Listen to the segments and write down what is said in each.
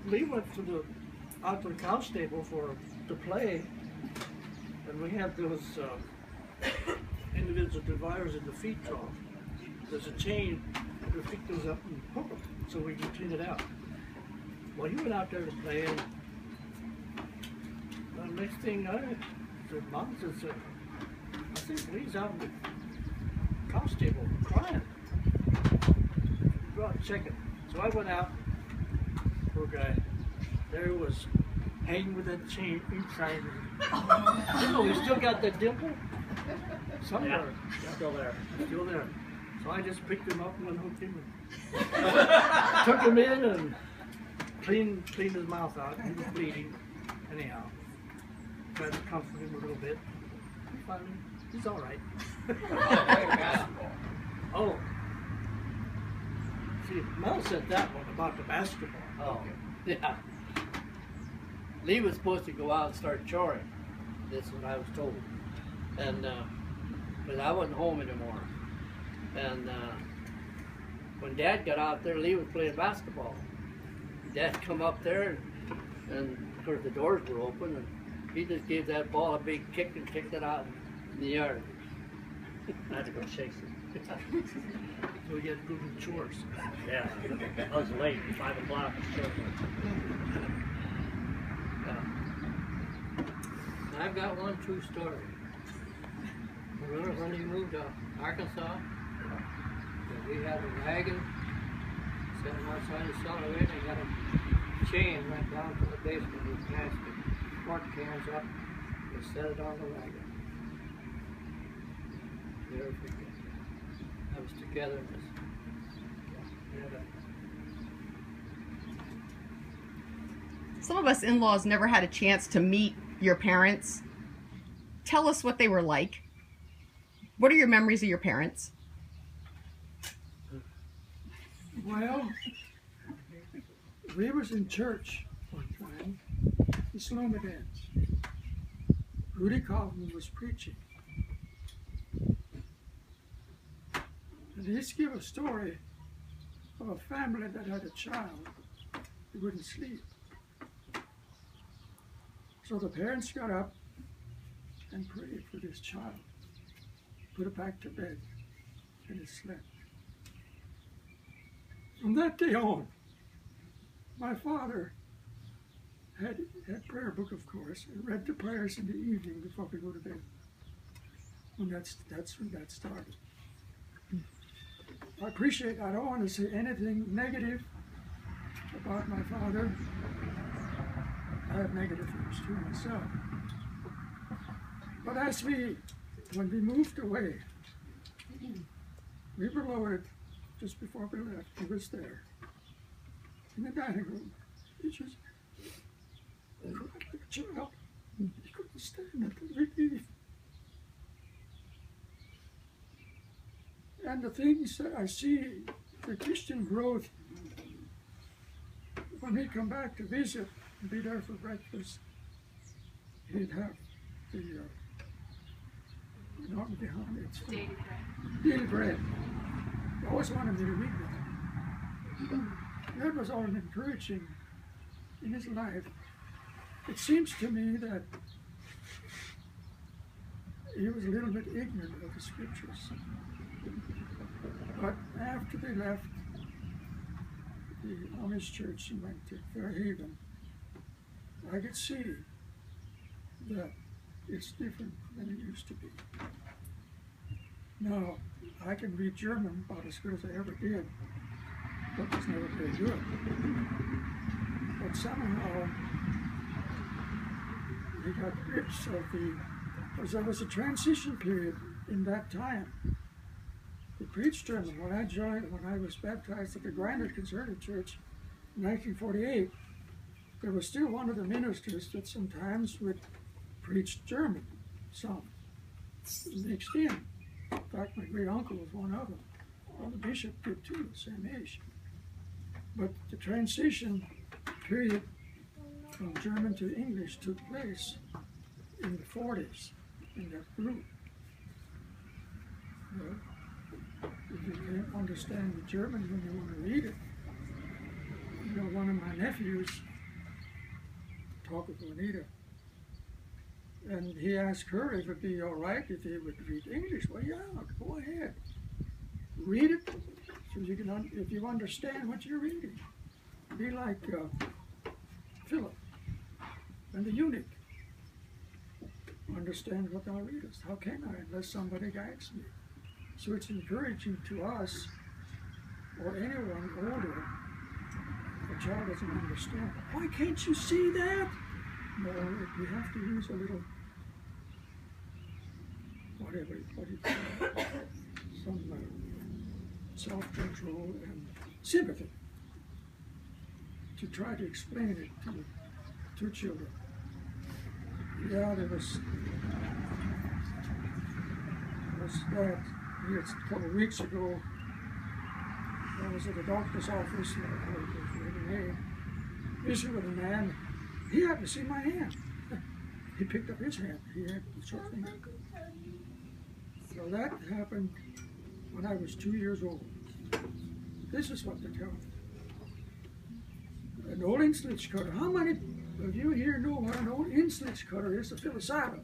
Lee went out to the cow stable to play, and we have those individual dividers in the feed trough. There's a chain, your feet goes up and hook them so we can clean it out. Well, he went out there to play, and the next thing the mom says, I think Lee's out in the cow stable crying. Go out and check it. So I went out, poor guy, there he was, hanging with that chain inside. You know, he still got that dimple somewhere. Yeah, still there. Still there. So I just picked him up and unhooked him and took him in and cleaned his mouth out. He was bleeding. Anyhow, tried to comfort him a little bit. Finally, he's all right. Oh, see, Mel said that one about the basketball. Oh, yeah. Lee was supposed to go out and start choring. This is what I was told. And, but I wasn't home anymore. And when Dad got out there, Lee was playing basketball. Dad come up there, and of course the doors were open, and he just gave that ball a big kick and kicked it out in the yard. I had to go chase it. So we had to go do chores. Yeah, I was late, 5 o'clock. I've got one true story. Remember when he moved to Arkansas? We had a wagon sitting outside the cellar and he had a chain went down to the basement. He passed the quart cans up and set it on the wagon. Never forget. That was togetherness. Some of us in-laws never had a chance to meet your parents. Tell us what they were like. What are your memories of your parents? Well, we was in church one time, the Slomadans. Rudy Kaufman was preaching. And he used to give a story of a family that had a child who wouldn't sleep. So the parents got up and prayed for this child, put it back to bed, and it slept. From that day on, my father had prayer book, of course, and read the prayers in the evening before we go to bed. And that's when that started. I appreciate, I don't want to say anything negative about my father. I have negative things too myself. But when we moved away, we were lowered just before we left. He was there in the dining room. He just cried like a child. He couldn't stand it. Relief. And the things that I see, the Christian growth, when he'd come back to visit and be there for breakfast, he'd have the not behind it. It's daily bread. He always wanted me to read that. That was all encouraging in his life. It seems to me that he was a little bit ignorant of the scriptures. But after they left the Amish church and went to Fairhaven, I could see that it's different than it used to be. Now, I can read German about as good as I ever did, but it's never very good. But somehow, he got grips of because there was a transition period in that time. He preached German. When I was baptized at the Grinder Conservative Church in 1948, there was still one of the ministers that sometimes would preach German, some mixed in. In fact, my great uncle was one of them. Well, the bishop did too, the same age. But the transition period from German to English took place in the 40s in that group. If you can't understand the German when you want to read it, one of my nephews talking to Anita. And he asked her if it'd be all right if he would read English. Well, yeah, go ahead. Read it so you can, if you understand what you're reading. Be like Philip and the eunuch. Understand what thou readest. How can I unless somebody guides me? So it's encouraging to us or anyone older. The child doesn't understand. Why can't you see that? No, you have to use a little, whatever you call it, some self-control and sympathy to try to explain it to children. Yeah, there was that here a couple of weeks ago. I was at the doctor's office and visiting with a man. He happened to see my hand. He picked up his hand. He had the short finger. So that happened when I was 2 years old. This is what they tell me. An old instance cutter. How many of you here know what an old instance cutter is? A psilocybin.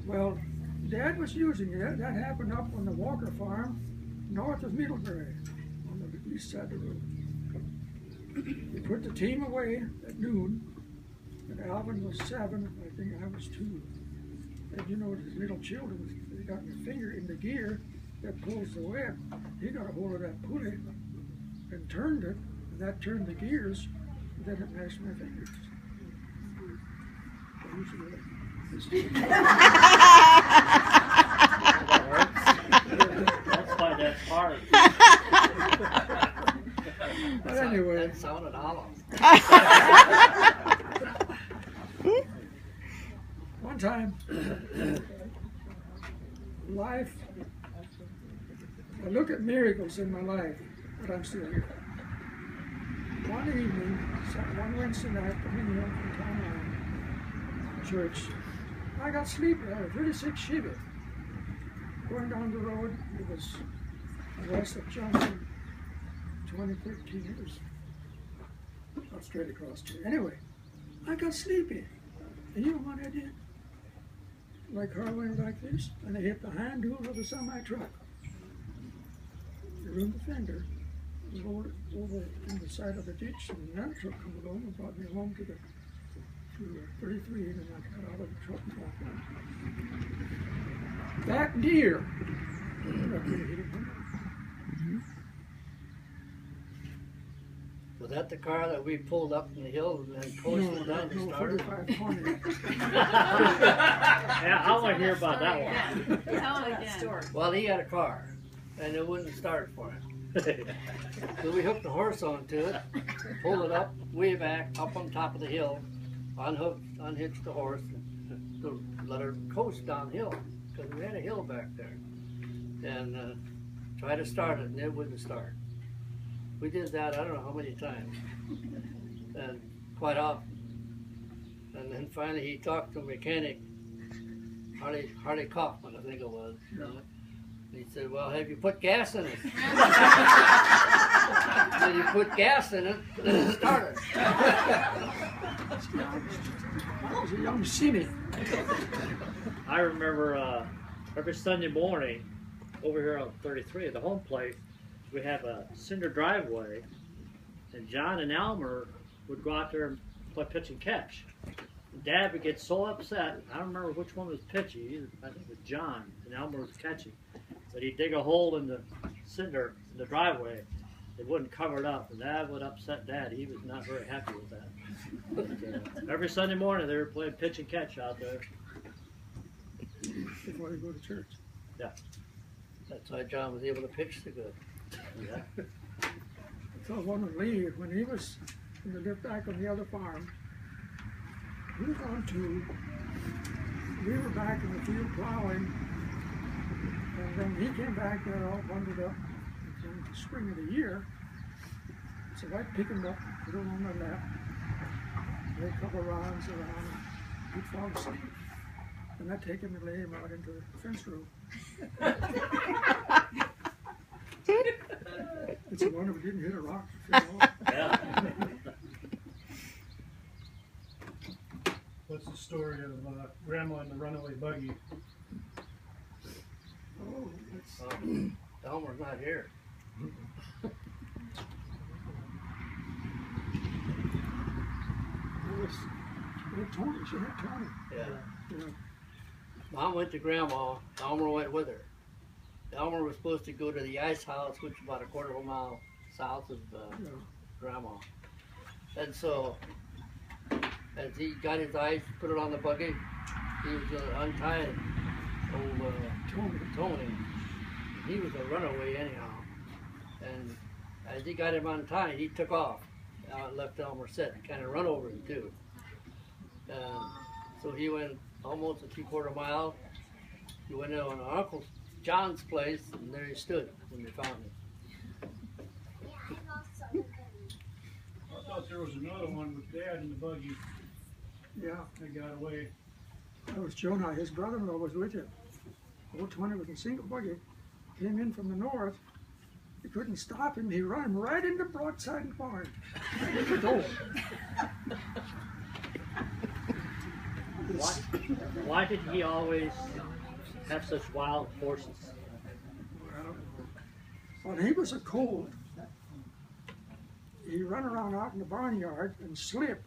Well, Dad was using it. That happened up on the Walker farm, north of Middlebury, on the east side of the road. We put the team away at noon, and Alvin was 7, I think I was 2. And you know, these little children, they got their finger in the gear that pulls the web. He got a hold of that pulley and turned it, and that turned the gears, and then it mashed my fingers. That's why that's hard. But anyway. That sounded hollow. One time, life, I look at miracles in my life, but I'm still here. One evening, one Wednesday night, coming home from town church, I got sleepy. I was really sick, shiver. Going down the road, it was west of Johnson, 2013. It was not straight across here. Anyway, I got sleepy. And you know what I did? My car went like this, and I hit the handle of the semi-truck. It ruined the fender. It rolled over in the side of the ditch, and another truck come along and brought me home to 33, and I got out of the truck and walked out. That deer, I could have hit it. Was that the car that we pulled up in the hill and coasted down to start? 45 corner. Yeah, I want to hear about that one. Tell it again. Well, he had a car, and it wouldn't start for him. So we hooked the horse onto it, pulled it up, way back, up on top of the hill, unhitched the horse, and let her coast downhill, because we had a hill back there. And tried to start it, and it wouldn't start. We did that, I don't know how many times, and quite often. And then finally he talked to a mechanic, Harley Kaufman, I think it was. And he said, well, have you put gas in it? So you put gas in it, then it started. I was a young senior. I remember every Sunday morning over here on 33 at the home plate, we have a cinder driveway, and John and Elmer would go out there and play pitch and catch. And Dad would get so upset. I don't remember which one was pitching. I think it was John, and Elmer was catching. But he'd dig a hole in the cinder in the driveway. They wouldn't cover it up, and that would upset Dad. He was not very happy with that. But, every Sunday morning they were playing pitch and catch out there. Before you go to church. Yeah. That's why John was able to pitch so good. Yeah. I saw one of Lee when he lived back on the other farm. He was on 2. We were back in the field plowing, and then he came back there all bundled up in the spring of the year. So I pick him up, put him on my lap, lay a couple of rounds around, and he'd fall asleep. And I'd take him and lay him out into the fence row. It's a wonder we didn't hit a rock. You know? Yeah. What's the story of Grandma and the runaway buggy? Oh, that's, Elmer's not here. it was Tony. She had Tony. Yeah. You know, Mom went to Grandma. Elmer went with her. Elmer was supposed to go to the ice house, which is about a quarter of a mile south of you know, Grandma. And so, as he got his ice, put it on the buggy, he was going to untie old Tony. He was a runaway anyhow. And as he got him untied, he took off. Left Elmer sit and kind of run over him too. So he went almost a 3/4 mile. He went on Uncle John's place, and there he stood when they found him. I thought there was another one with Dad in the buggy yeah. that got away. That was Jonah. His brother-in-law was with him. Old Tony was in a single buggy. Came in from the north. He couldn't stop him. He ran him right into broadside barn. Right in the door. Why did he always have such wild horses? When he was a colt, he ran around out in the barnyard and slipped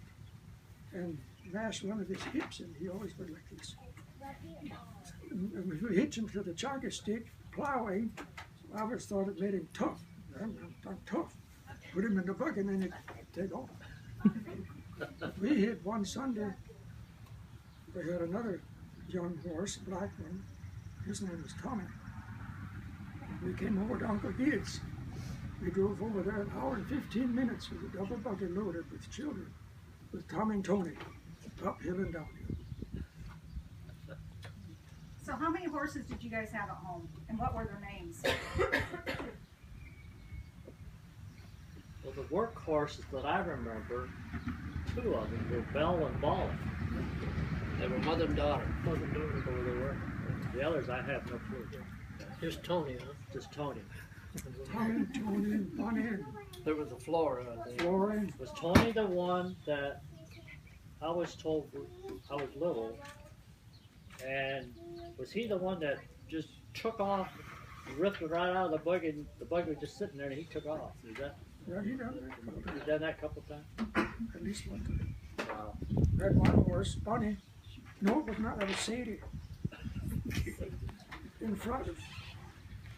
and mashed one of his hips, and he always went like this. And if you hitch him to the jogger stick, plowing, I always thought it made him tough. I'm tough. Put him in the buggy and then he'd take off. We hit one Sunday, they had another young horse, a black one. His name was Tommy. We came over to Uncle Gid's. We drove over there an hour and 15 minutes with a double buggy loaded with children, with Tom and Tony, uphill and downhill. So how many horses did you guys have at home, and what were their names? Well, the work horses that I remember, 2 of them were Bell and Ball. They were mother and daughter. Wasn't doing who they were. The others, I have no clue. Just Tony, huh? Just Tony. Tommy, Tony, Bonnie, and There was a Flora, I think. Flora. Was Tony the one that I was told I was little? And was he the one that just took off, ripped it right out of the buggy, and the buggy was just sitting there and he took off? Is that? Yeah, he done it. He's done that a couple times. At least one time. Wow. Had one horse, Bonnie. No, it was not. That was Sadie. In front of.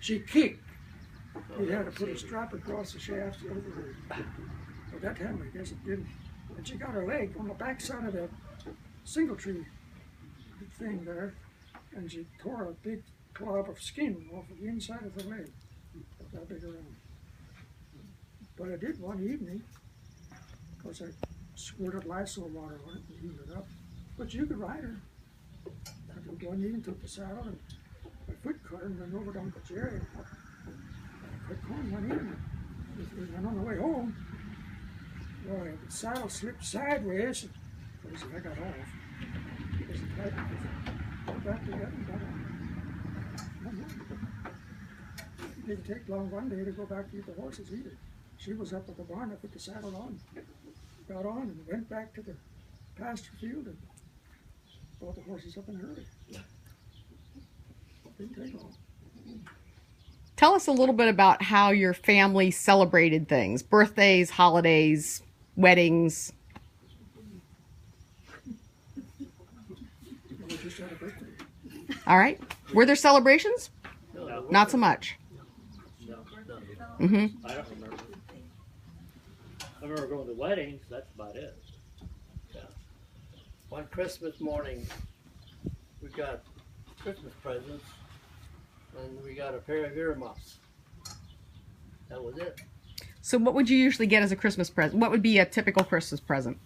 She kicked. He had to put a strap across the shaft over her. But that time, I guess it didn't. And she got her leg on the back side of that single tree thing there, and she tore a big club of skin off of the inside of the leg. That big around. But I did one evening, because I squirted Lysol water on it and heated it up. But you could ride her. I did one evening, took the saddle and my foot cut her and went over to Uncle Jerry. I corn one evening. And on the way home, boy, the saddle slipped sideways. And I got off. Got back together and got on. It didn't take long one day to go back to get the horses either. She was up at the barn. I put the saddle on, got on, and went back to the pasture field and brought the horses up in a hurry. Didn't take long. Tell us a little bit about how your family celebrated things. Birthdays, holidays, weddings. We just had a birthday. All right. Were there celebrations? No. Not so much. No. Mm-hmm. I don't remember. I remember going to weddings, that's about it. Yeah. One Christmas morning, we got Christmas presents, and we got a pair of earmuffs. That was it. So what would you usually get as a Christmas present? What would be a typical Christmas present?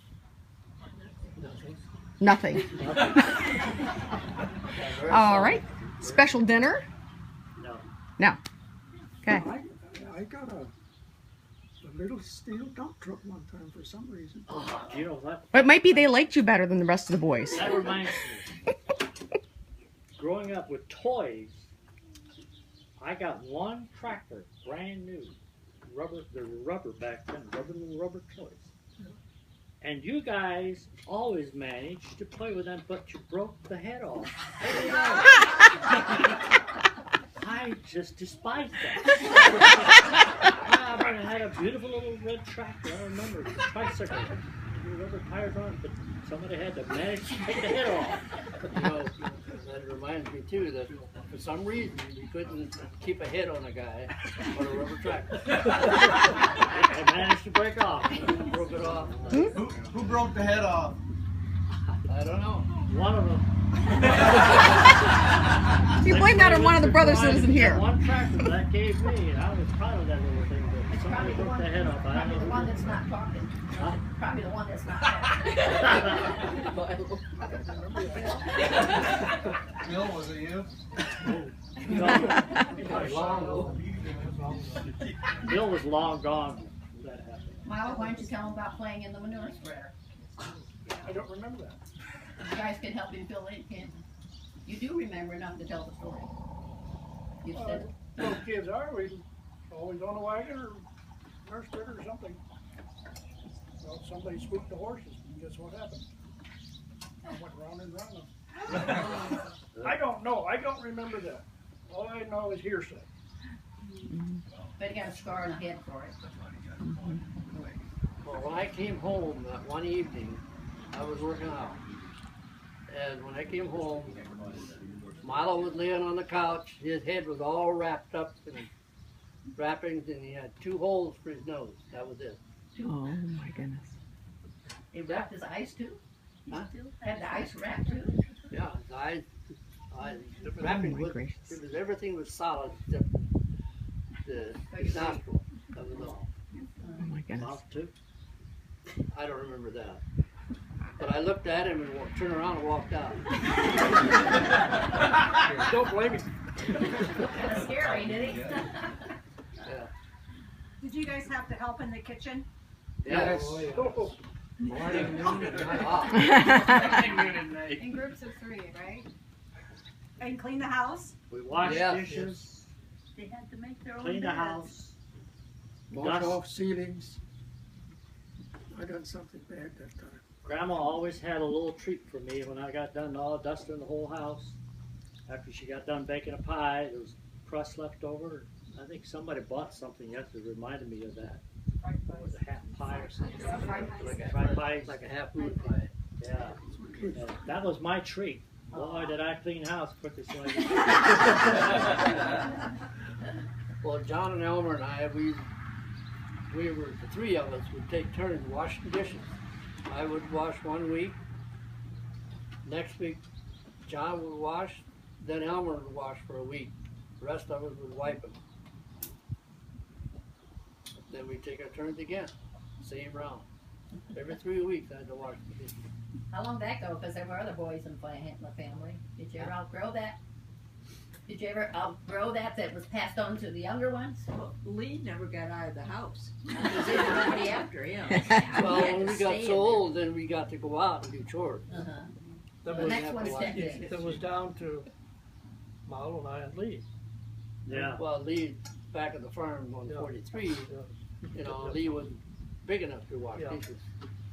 Nothing. Nothing. All right. Special dinner? No. No. Okay. I got a little steel dump truck one time for some reason. Oh, do you know what? But it might be they liked you better than the rest of the boys. That reminds me. Growing up with toys, I got one tractor, brand new, rubber back then, rubber toys. And you guys always managed to play with them, but you broke the head off. I just despise that. I had a beautiful little red tractor, I remember, tricycle, rubber tires on it, but somebody had to manage to take the head off. You know, that reminds me too that for some reason you couldn't keep a head on a guy on a rubber tractor. I managed to break off. Broke it off. Who broke the head off? I don't know. One of them. You blame that on one of the brothers that isn't here. One tractor that gave me, and I was proud of that little thing, but It's somebody broke the head off. I probably don't the know one who that's did. not talking. Huh? Probably the one that's not talking. Bill, was it you? Bill was long gone when that happened. Milo, why don't you tell him about playing in the manure spreader? I don't remember that. You guys can help him fill in, can't you? You do remember enough to tell the story. You said it. Little kids are, we always on a wagon or nurse spreader or something. Well, somebody spooked the horses, and guess what happened? I went round and round them. I don't know, I don't remember that. All I know is hearsay. But he got a scar on the head for it. Well, when I came home that one evening, I was working out. And when I came home, Milo was laying on the couch. His head was all wrapped up in wrappings, and he had 2 holes for his nose. That was it. Oh my goodness. He wrapped his eyes too? Huh? Had the eyes wrapped too? Yeah, his eyes, the wrapping Oh my was, gracious. it was, everything was solid except the nostril. That was all. Oh my goodness. Mouth too. I don't remember that. But I looked at him and turned around and walked out. Don't blame me. Kind of scary, did he? Yeah. Did you guys have to help in the kitchen? Yeah. Oh, Morning, noon, and night. In groups of 3, right? And clean the house? We washed Yes, dishes, They had to make their own cleaned the beds. house. Wash Dust. off ceilings. I done something bad that time. Grandma always had a little treat for me when I got done all dusting the whole house. After she got done baking a pie, there was crust left over. I think somebody bought something yesterday that reminded me of that. What was it, half pie or something? Fried pies. Like a half moon pie. Yeah. Yeah, that was my treat. Boy, did I clean house quick as like. Well, John and Elmer and I, we were, the 3 of us would take turns washing dishes. I would wash 1 week. Next week, John would wash. Then Elmer would wash for a week. The rest of us would wipe them. Then we'd take our turns again. Same round. Every 3 weeks I had to wash the dishes. How long did that go? Because there were other boys in the family. Did you ever outgrow that? Did you ever outgrow that was passed on to the younger ones? Well, Lee never got out of the house. Because there was nobody after him. Well, He had when to we got stay so in old, then we got to go out and do chores. Uh-huh. that The was, next one stepped in. that was down to Milo and I and Lee. Yeah. Well, Lee, back at the farm on Yeah. 43, Yeah. you know, Lee wasn't big enough to wash Yeah. dishes.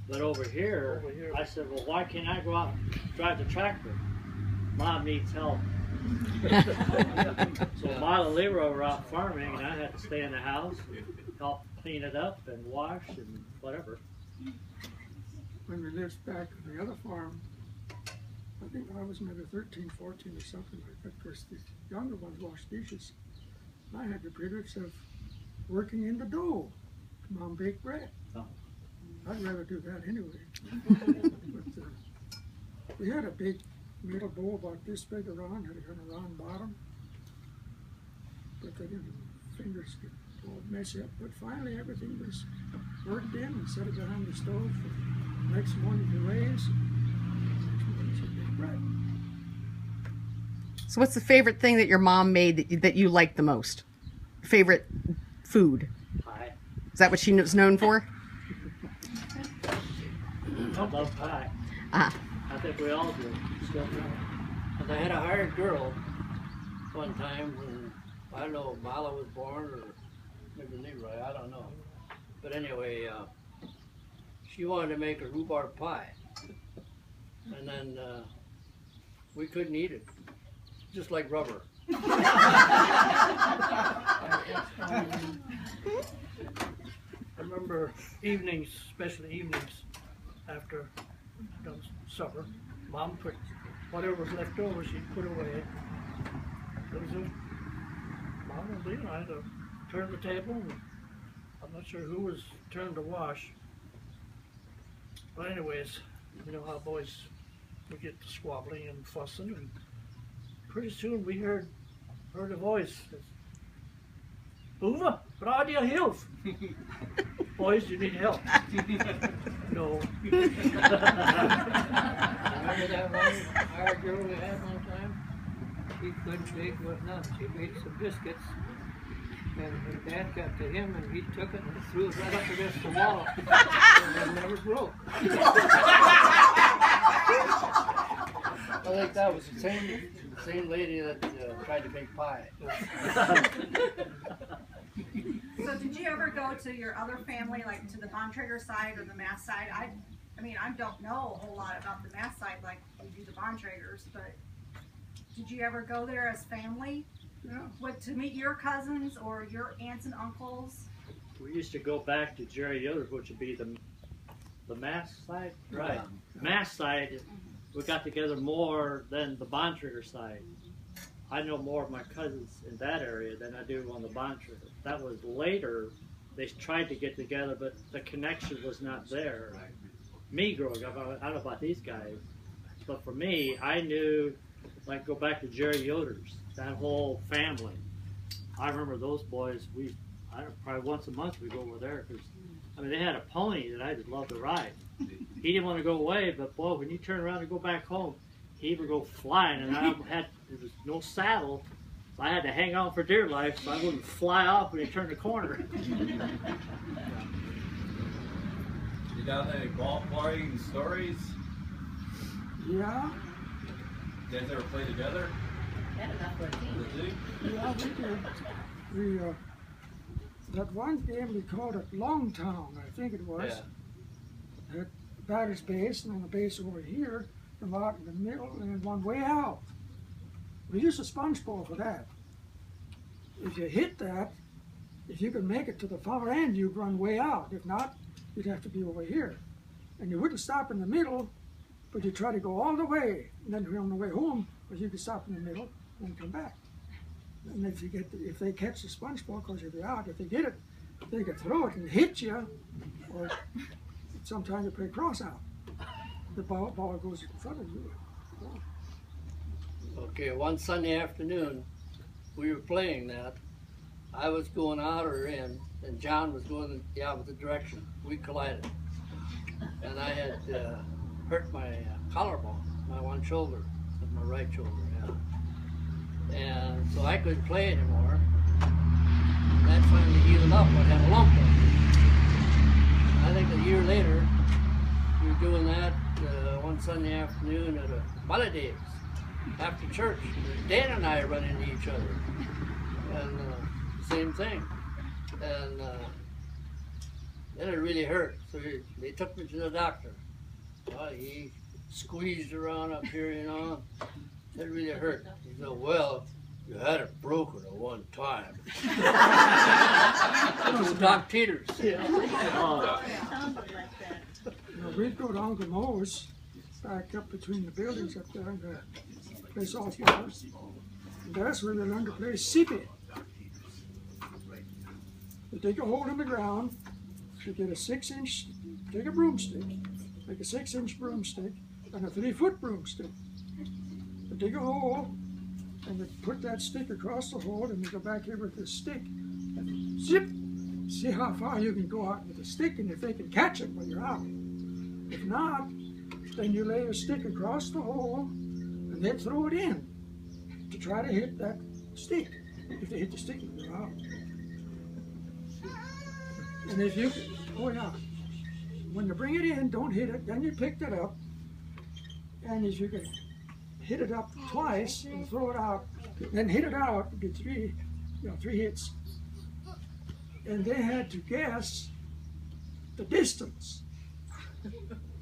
But over here, I said, well, why can't I go out and drive the tractor? Mom needs help. So Milo and Leroy were out farming, and I had to stay in the house, help clean it up and wash and whatever. When we lived back on the other farm, I think I was maybe 13, 14 or something like that. Of course, the younger ones washed dishes. I had the privilege of working in the dough. Mom baked bread. Oh. I'd rather do that anyway. But we had a big metal bowl about this big around, had a kind of round bottom. But the fingers get all messy up. But finally everything was worked in and set it behind the stove for next morning to raise. Next morning to bake bread. So what's the favorite thing that your mom made that you liked the most? Favorite food? Pie. Is that what she was known for? I love pie. Ah. I think we all do. Still do. And I had a hired girl one time when, I don't know, Milo was born or maybe Leroy, I don't know. But anyway, she wanted to make a rhubarb pie. And then we couldn't eat it. Just like rubber. I remember evenings, especially evenings, after done supper, Mom put whatever was left over, she'd put away. There was Mom and Lee and I to turn the table, and I'm not sure who was turned to wash. But anyways, you know how boys, we get to squabbling and fussing, and pretty soon we heard a voice. Hoover, bra dir Hilfe. Boys, you need help. No. Remember that one hired girl we had one time? He couldn't bake with nothing. She made some biscuits. And her dad got to him and he took it and threw it right up against the wall. And it never broke. I think that was the same lady that tried to make pie. So did you ever go to your other family, like to the Bontrager side or the Mast side? I mean, I don't know a whole lot about the Mast side like we do the Bontragers, but did you ever go there as family? Yeah. To meet your cousins or your aunts and uncles? We used to go back to Jerry Yoder's, which would be the Mast side. Right. Mast side, we got together more than the Bontrager side. I know more of my cousins in that area than I do on the Bontrager. That was later. They tried to get together, but the connection was not there. Me growing up, I don't know about these guys, but for me, I knew, like, go back to Jerry Yoder's, that whole family. I remember those boys. Probably once a month we go over there because, I mean, they had a pony that I just loved to ride. He didn't want to go away, but boy, when you turn around and go back home, he would go flying, and there was no saddle, so I had to hang on for dear life so I wouldn't fly off when he turned the corner. You got any ballparking stories? Yeah. You guys ever play together? Had enough for a team. Did you? Yeah, we did. That one game we called it Longtown, I think it was. Yeah. That batter's base, and then the base over here, from out in the middle, and then one way out. We used a sponge ball for that. If you hit that, if you could make it to the far end, you'd run way out. If not, you'd have to be over here. And you wouldn't stop in the middle, but you try to go all the way, and then on the way home, or you could stop in the middle and come back. And if they catch the sponge ball, because you'll be out. If they get it, they could throw it and hit you, or sometimes you play cross out. The ball goes in front of you. Okay, one Sunday afternoon, we were playing that. I was going out or in, and John was going the opposite direction. We collided. And I had hurt my collarbone, my one shoulder, with my right shoulder, yeah. And so I couldn't play anymore. And that finally healed up. I had a lump on it. I think a year later, we were doing that one Sunday afternoon at a holidays after church. Dan and I run into each other, and same thing. And then it really hurt. So they took me to the doctor. Well, he squeezed around up here, you know. It really hurt. He said, "Well, you had it broken at one time." It was Doc Peters. We'd go to Uncle Mo's, back up between the buildings up there, and play softball. And that's where we learned to play sippy. You take a hole in the ground, you get a 6-inch, take a broomstick, make a 6-inch broomstick, and a 3-foot broomstick. You dig a hole, and you put that stick across the hole, and you go back here with this stick, and zip! See how far you can go out with the stick, and if they can catch it when you're out. If not, then you lay a stick across the hole, and then throw it in to try to hit that stick. If they hit the stick, you're out. And if you, when you bring it in, don't hit it, then you pick it up, and if you can hit it up twice and throw it out, then hit it out, it'd be 3 hits. and they had to guess the distance.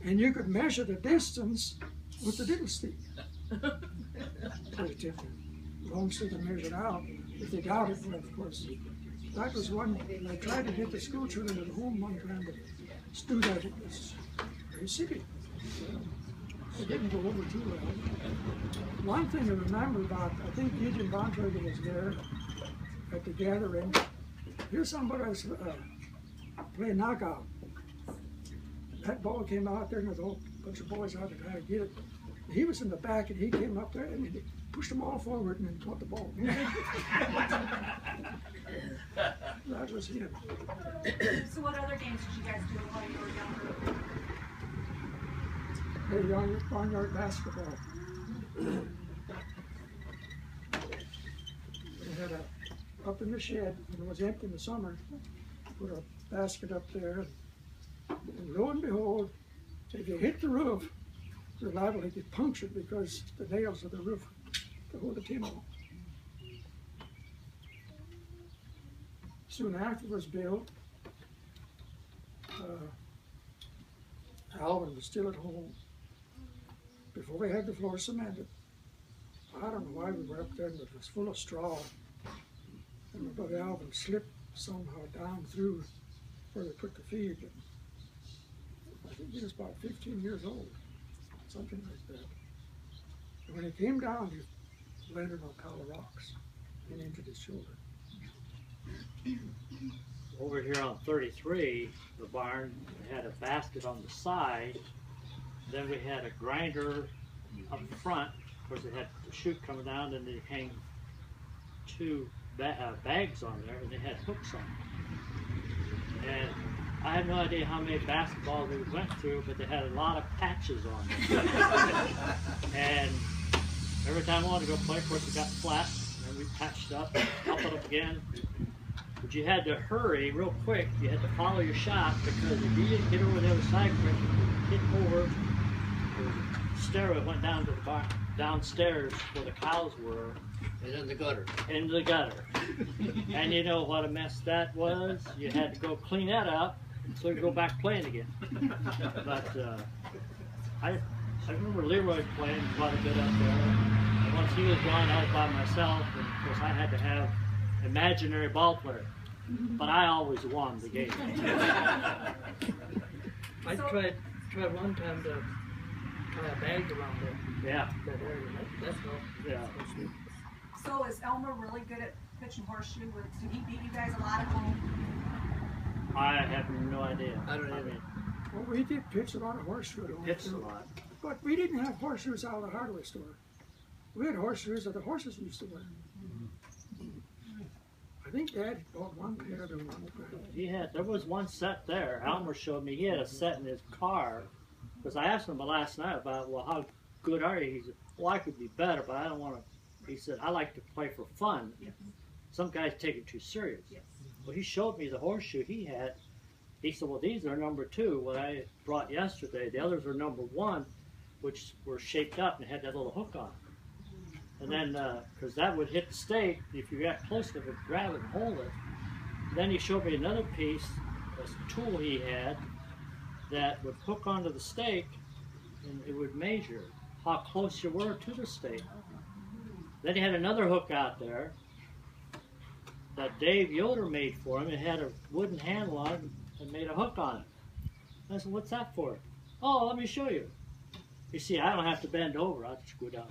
And you could measure the distance with the diddle stick. So you take the long stick and measure it out. If they doubted, well, of course. That was one, I tried to get the school children at home one time to do that. It was very silly. It didn't go over too well. One thing I remember about, I think Gideon Bontrager was there at the gathering. Here's somebody was playing knockout. That ball came out there and there's a whole bunch of boys out there trying to get it. He was in the back and he came up there and he pushed them all forward and then caught the ball. That was him. So what other games did you guys do while you were younger? The young barnyard basketball. We had up in the shed, when it was empty in the summer, put a basket up there, and lo and behold, if you hit the roof, you're liable to get punctured because the nails of the roof to hold the tin on. Soon after it was built, Alvin was still at home. Before we had the floor cemented, I don't know why we were up there and it was full of straw. And my brother Alvin slipped somehow down through where they put the feed. And I think he was about 15 years old, something like that. And when he came down, he landed on a pile of rocks and injured his shoulder. Over here on 33, the barn had a basket on the side. Then we had a grinder up front. Of course, it had the chute coming down, and they hang two bags on there, and they had hooks on them. And I have no idea how many basketballs we went through, but they had a lot of patches on them. And every time I wanted to go play, of course, it got flat, and we patched up, up it up again. But you had to hurry real quick. You had to follow your shot, because if you didn't get over the other side quick, you hit over. The stairway went down to the bar, downstairs where the cows were. And in the gutter. In the gutter. And you know what a mess that was? You had to go clean that up so you go back playing again. But I remember Leroy playing quite a bit up there. And once he was gone, I was by myself. And of course, I had to have imaginary ball player. But I always won the game. I tried one time to tie a bag around Yeah. that area. That's all. Yeah. So is Elmer really good at pitching horseshoe? Did he beat you guys a lot at home? I have no idea. I don't either. Well, we did pitch a lot of horseshoe at home, Pitched a too. lot. But we didn't have horseshoes out of the hardware store. We had horseshoes that the horses used to wear. I think Dad bought one pair of them. There was one set there. Elmer showed me he had a set in his car. Because I asked him last night about, well, how good are you? He said, well, I could be better, but I don't want to. He said, I like to play for fun. Yes. Some guys take it too serious. Yes. Well, he showed me the horseshoe he had. He said, well, these are number 2, what I brought yesterday. The others are number 1, which were shaped up and had that little hook on it. And then, because that would hit the stake, if you got close to it, grab it and hold it. Then he showed me another piece, a tool he had, that would hook onto the stake, and it would measure how close you were to the stake. Then he had another hook out there that Dave Yoder made for him. It had a wooden handle on it and made a hook on it. I said, what's that for? Oh, let me show you. You see, I don't have to bend over. I'll just go down.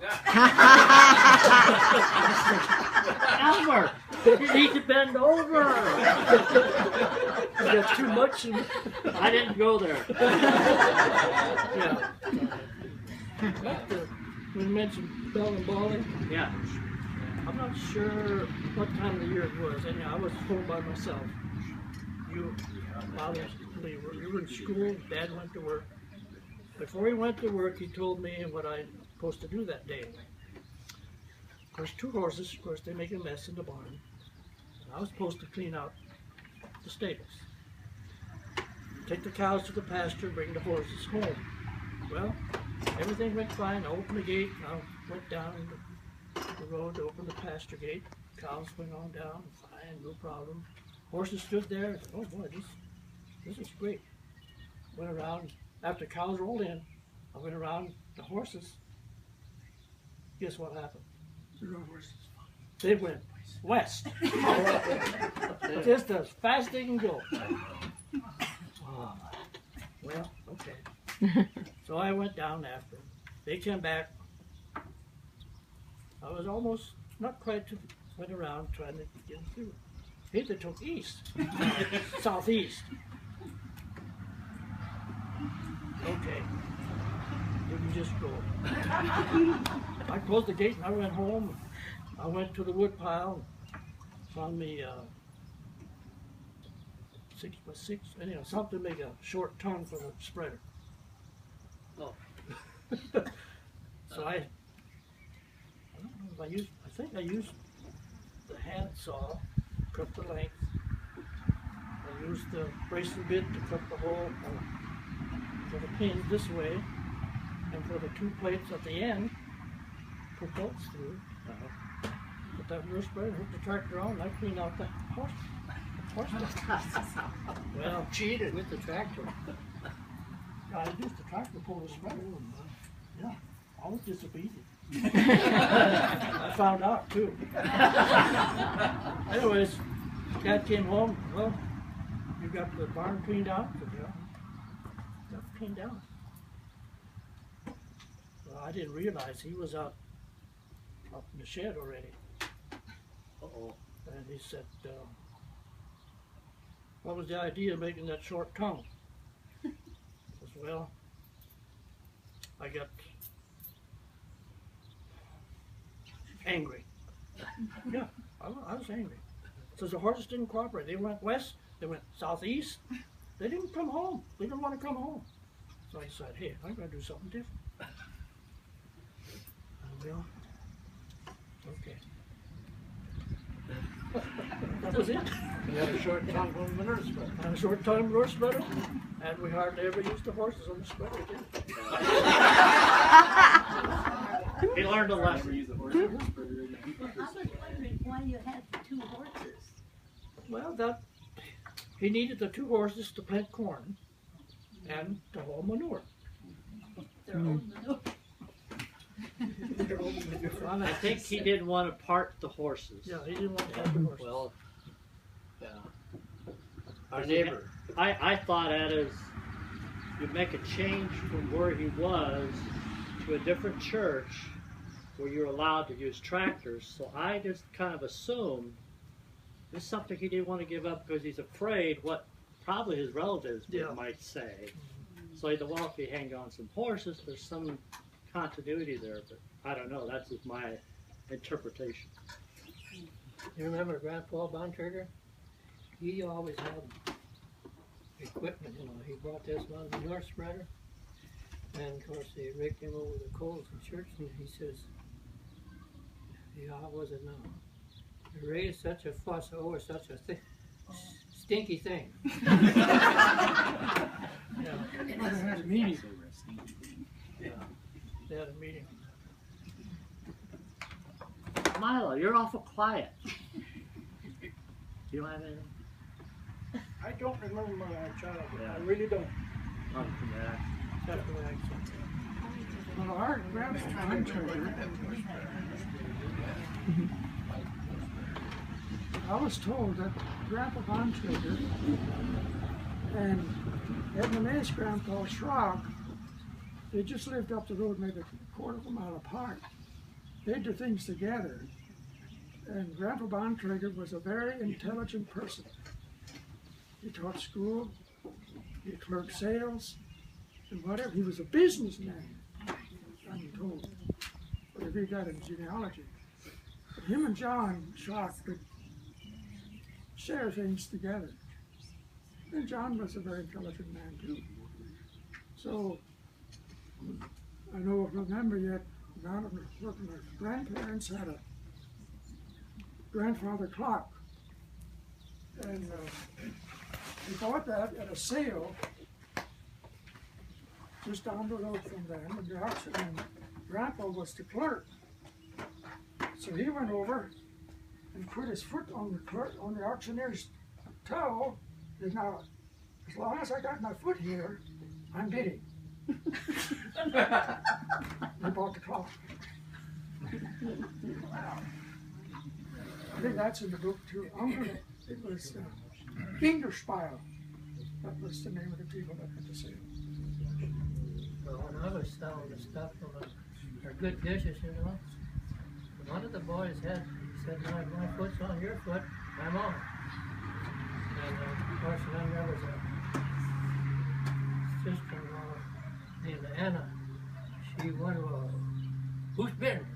Elmer, you need to bend over. You got too much. I didn't go there. Yeah. When you mentioned bell and balling, Yeah. I'm not sure what time of the year it was. And I was home by myself. Father, you were in school. Dad went to work. Before he went to work, he told me what I was supposed to do that day. Of course, 2 horses. Of course, they make a mess in the barn. And I was supposed to clean out the stables. Take the cows to the pasture, bring the horses home. Well, everything went fine. I opened the gate, and I went down the road to open the pasture gate. Cows went on down, fine, no problem. Horses stood there. I said, oh boy, this is great. Went around, after cows rolled in, I went around the horses. Guess what happened? They went west. Just as fast as they can go. Oh, well, okay. So I went down after them. They came back. I was almost, not quite, went around trying to get them through. They took east, southeast. Okay, you can just go. I closed the gate and I went home. I went to the wood pile, found me 6x6, anyhow, something to make a short tongue for the spreader. Oh. So I don't know if I think I used the hand saw, cut the length. I used the bracing bit to cut the hole for the pin this way, and for the two plates at the end, put those through. Put that rear spreader, hook the tractor on, and I cleaned out the horse. Well, Cheated with the tractor. I used the tractor to pull the spreader. Yeah, I was disobedient. I found out too. Anyways, Dad came home. Well, you got the barn cleaned out? Yeah, got it cleaned out. Well, I didn't realize he was up in the shed already. Uh-oh. And he said, what was the idea of making that short tongue? I said, well, I got angry. Yeah, I was angry. Says the horses didn't cooperate. They went west, they went southeast. They didn't come home. They didn't want to come home. So I said, hey, I'm going to do something different. Well, okay. That was it. We had a short tongue on the nurse spreader. And a short time nurse spreader, and we hardly ever used the horses on the spreader again. He learned a lesson. Use the horses. I was wondering why you had the two horses. Well, he needed the two horses to plant corn and to haul manure. Their own manure. I think he didn't want to part the horses. Yeah, he didn't want to have the horses. Well, yeah. Our neighbor. I thought that as you make a change from where he was to a different church where you're allowed to use tractors. So I just kind of assumed this is something he didn't want to give up because he's afraid what probably his relatives might say. So he thought, well, if he hang on some horses, there's some continuity there, but I don't know. That's just my interpretation. You remember Grandpa Bontrager? He always had equipment, you know. He brought this one manure spreader, and of course they raked him over the coals in church, and he says, how was it now? You raised such a fuss over such a stinky thing. Yeah. They had a meeting. Yeah. They had a meeting. Milo, you're awful quiet. You don't have anything? I don't remember my childhood. I really don't. Except for the accent. Well, our Grandpa Bontrager, I was told that Grandpa Bontrager and Edmund A's grandpa Schrock, they just lived up the road maybe a quarter of a mile apart. They did things together. And Grandpa Bontrager was a very intelligent person. He taught school, he clerked sales, and whatever. He was a businessman, I'm told, whatever he got in genealogy. But him and John Schrock could share things together. And John was a very intelligent man too. So, I know, remember yet, none of my grandparents had a grandfather clock. And we bought that at a sale just down the road from them, and the auction, and Grandpa was the clerk. So he went over and put his foot on the auctioneer's toe is now, as long as I got my foot here, I'm bidding. He bought the clock. I think that's in the book too. It was Fingerspile. That was the name of the people that had the sale. Well, when I was selling the stuff from our good dishes, you know, one of the boys said, my foot's on your foot, I'm on. And of course, then there was a sister-in-law named Anna. She went, well, who's been?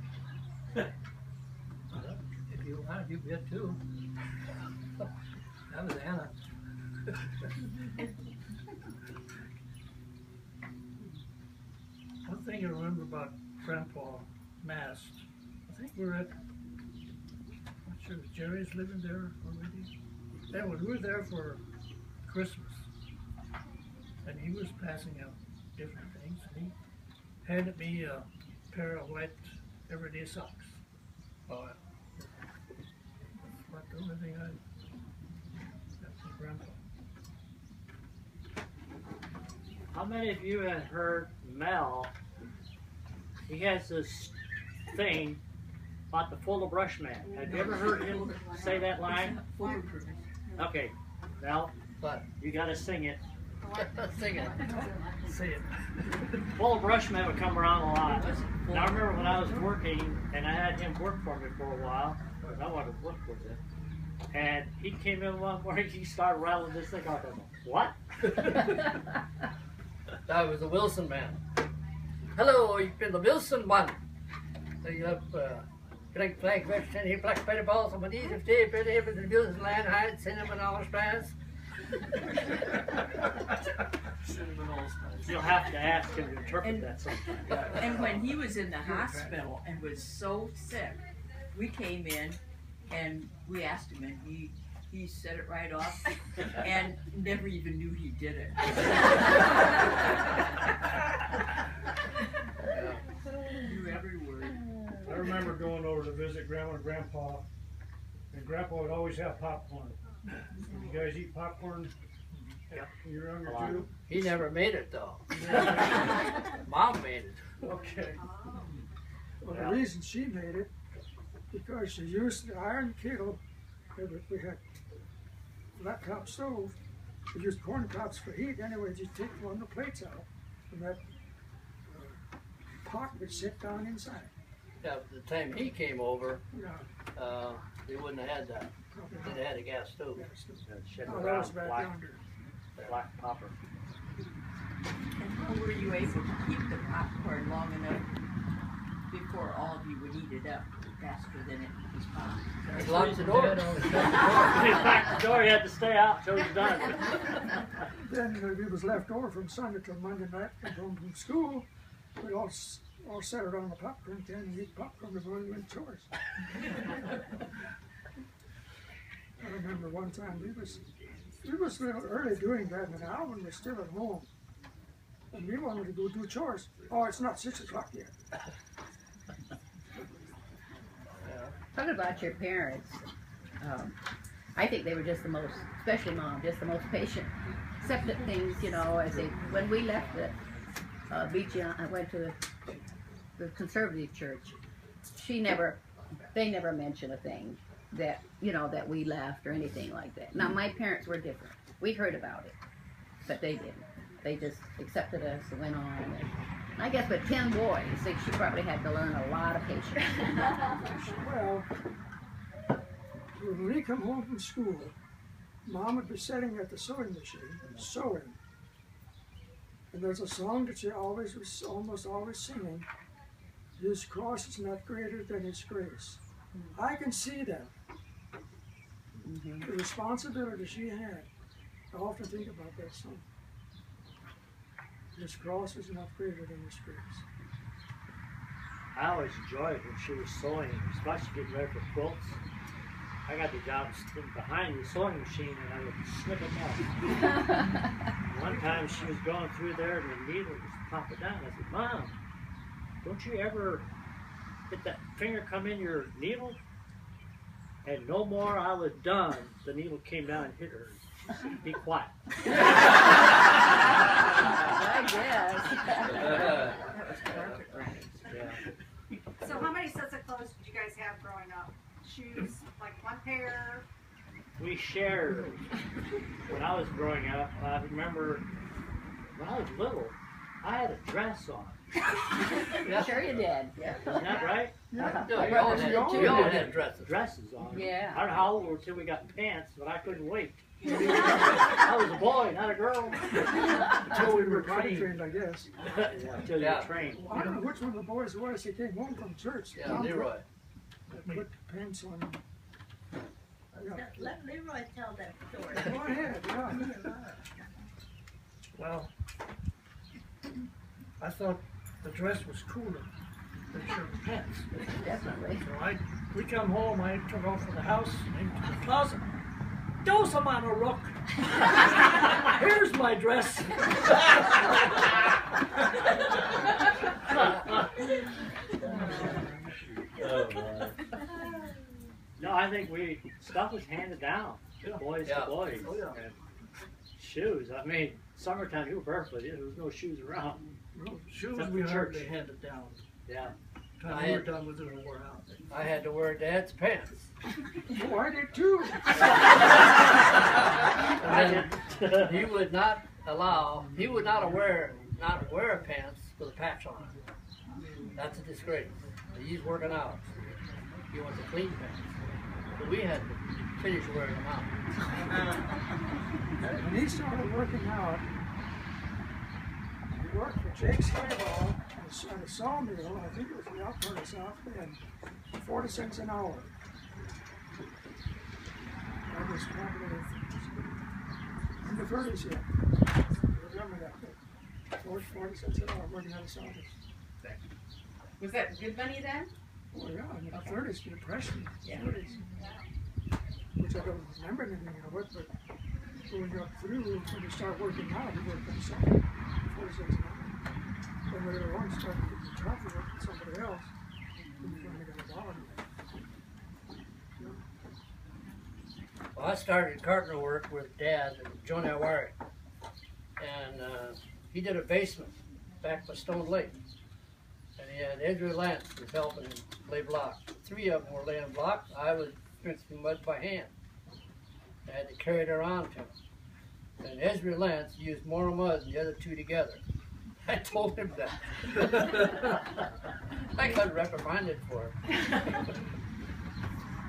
If you want, you bid too. That was Anna. One thing I remember about Grandpa Mast, I think we're at, I'm not sure if Jerry's living there already. Yeah, when we were there for Christmas, and he was passing out different things, and he handed me a pair of white everyday socks. Oh, that's about the only thing I got from Grandpa. How many of you have heard Mel? He has this thing about the full of brush man. Have you ever heard him say that line? Okay, Mel, But you gotta sing it. sing it. Say it. Full of brush man would come around a lot. And I remember when I was working, and I had him work for me for a while, because I wanted to work with him. And he came in one morning, he started rattling this thing off. I go, what? That was the Wilson man. Hello, you've been the Wilson one. So you have blank vegetarian, he black spider balls on my knees, if they been able to do this land hide, cinnamon all spans. You'll have to ask him to interpret that sometime. And when he was in the hospital and was so sick, we came in and we asked him, and he said it right off and never even knew he did it. Knew every word. I remember going over to visit Grandma and Grandpa, and Grandpa would always have popcorn. You guys eat popcorn when you're younger too? He never made it though. Mom made it. Okay. Well, the reason she made it, because she used the iron kettle. We had flat top stove. We used corn cobs for heat. Anyway, you take one of the plates out, and that pot would sit down inside. Yeah, the time he came over, Yeah. they wouldn't have had that. They'd had a gas stove. Shed Oh, that was around back black, yonder. black popper. And how were you able to keep the popcorn long enough before all of you would eat it up faster than it was popped? He locked the door. He locked the door, he had to stay out till he was done. Then it was left over from Sunday till Monday night. Come home from school, we all sat around the popcorn can and eat popcorn before we went chores. I remember one time we was a little early doing that, and Alvin was still at home, and we wanted to go do chores. Oh, it's not 6 o'clock yet. Talk about your parents. I think they were just the most, especially Mom, just the most patient. Accepted things, you know, as they, when we left the beach, I went to the conservative church. They never mentioned a thing that, you know, that we left or anything like that. Now, my parents were different. We heard about it, but they didn't. They just accepted us and went on. And I guess with 10 boys, she probably had to learn a lot of patience. Well, when we come home from school, Mom would be sitting at the sewing machine, sewing. And there's a song that she always was almost always singing. His cross is not greater than his grace. I can see that. The responsibility she had. I often think about that song. His cross is not greater than his grace. I always enjoyed when she was sewing, especially getting ready for quilts. I got the job sitting behind the sewing machine and I would snip them off. One time she was going through there and the needle was popping down. I said, Mom, don't you ever get that finger come in your needle? And no more I was done, the needle came down and hit her. Be quiet. I guess. That was carpet bags. Yeah. So how many sets of clothes did you guys have growing up? Shoes, like one pair? We shared. When I was growing up, I remember when I was little, I had a dress on. Sure you did. Yeah. Isn't that right? Yeah, we all had dresses. Dresses on. Yeah. I don't know how old we were till we got pants, but I couldn't wait. I was a boy, not a girl. Until we were trained, I guess. Until you Yeah. were trained. Well, I don't know which one of the boys it was. He came home from church. Yeah, Leroy. Put pants on him. Yeah. Let Leroy tell that story. Go ahead, yeah. Well, I thought the dress was cooler than shirt and pants. Definitely. So we come home, I took off from the house, into the closet. Dose him on a rook. Here's my dress. Oh, my. No, I think stuff was handed down. Boys Yeah. to boys. Oh, yeah. And shoes. I mean, summertime you were barefoot. There was no shoes around. No, shoes Except we for hardly church. handed down. Yeah. Time we were done with it, we wore out. I had to wear Dad's pants. Oh, I did too. And then he would not wear pants with a patch on it. That's a disgrace. He's working out. He wants a clean pants. So we had to finish wearing them out. When he started working out, he worked for Jake's Hairball at a sawmill. I think it was the out part of South Bend. 40 cents an hour. That was probably in the 30s yet. Remember that. 40 cents an hour working at a sawmill. Was that good money then? Oh yeah, in the 30s, the Depression. Yeah. 30s. Which I don't remember anything of it, but when we got through, when we started working out, we worked on something, 40 cents an hour. Then later on, started getting the job, we worked with somebody else. And we finally got a dollar. Well, I started carpenter work with Dad and Johnny Awari. And he did a basement back by Stone Lake. And he had Ezra Lance was helping him lay block. 3 of them were laying block. I was mixing mud by hand. I had to carry it around to him. And Ezra Lance used more mud than the other 2 together. I told him that. I got reprimanded for it.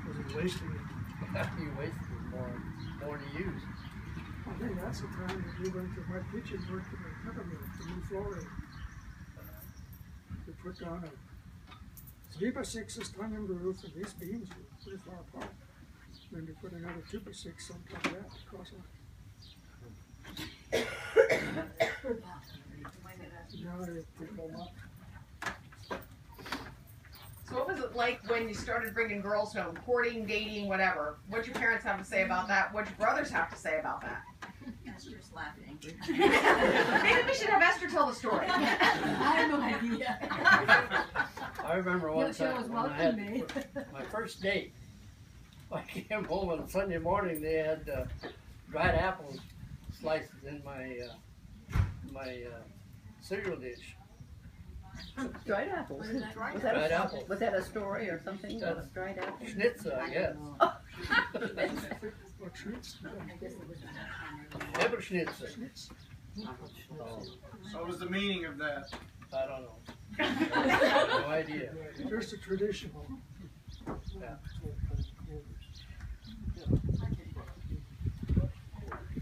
Was it wasting? He wasted more than he used. I think that's the time that we went to my kitchen, worked in the peppermill, the new flooring. We put down a 3x6 tongue roof, and these beams were pretty far apart. Then we put another 2x6 on top of that, across it. Now they put them up. So what was it like when you started bringing girls home, courting, dating, whatever? What'd your parents have to say about that? What'd your brothers have to say about that? Esther's laughing. Maybe we should have Esther tell the story. I have no idea. I remember one Yeah, she always time when I welcomed me. had my first date. I came home on Sunday morning. They had dried apple slices in my cereal dish. Dried apples. Was Dried that apples. was that a story or something? That's Dried apples. Schnitzel, I guess. What treats? Eberschnitzel. What was the meaning of that? I don't know. No idea. Just a traditional. Yeah.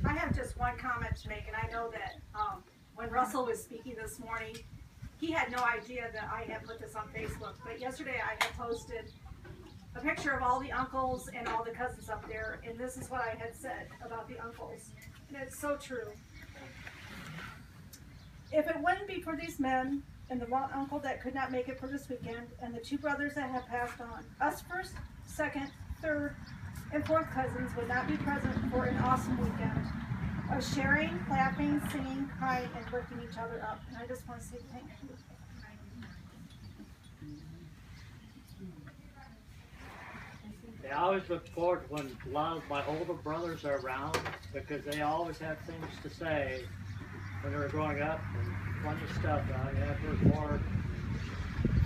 I have just one comment to make, and I know that when Russell was speaking this morning, he had no idea that I had put this on Facebook, but yesterday I had posted a picture of all the uncles and all the cousins up there, and this is what I had said about the uncles, and it's so true. If it wouldn't be for these men and the one uncle that could not make it for this weekend, and the 2 brothers that have passed on, us first, second, third, and 4th cousins would not be present for an awesome weekend of sharing, laughing, singing, crying, and lifting each other up. And I just want to say thank you. I always look forward to when a lot of my older brothers are around because they always have things to say when they were growing up and funny stuff. I have heard more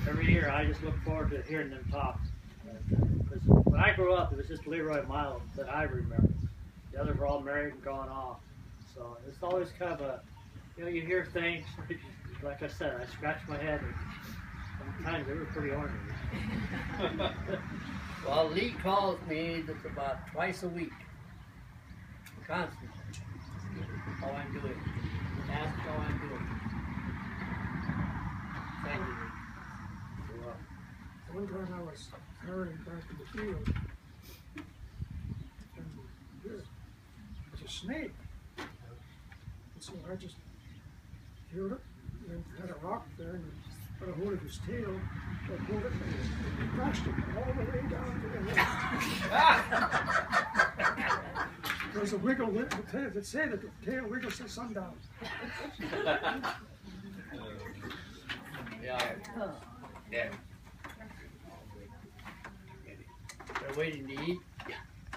every year. I just look forward to hearing them talk. Because when I grew up, it was just Leroy and Milo that I remember. The others were all married and gone off. So it's always kind of a, you hear things, like I said, I scratch my head and sometimes they were pretty ornery. Well, Lee calls me just about twice a week. Constantly. How I'm doing. Ask how I'm doing. Thank you. You're welcome. One time I was hurrying back in the field, and there was a snake. And so I just killed it, and then had a rock there, and got a hold of his tail, I pulled it, and crushed it all the way down to the head. There's a wiggle with the tail that say that the tail wiggles till sundown. Yeah. Yeah. They're waiting to eat.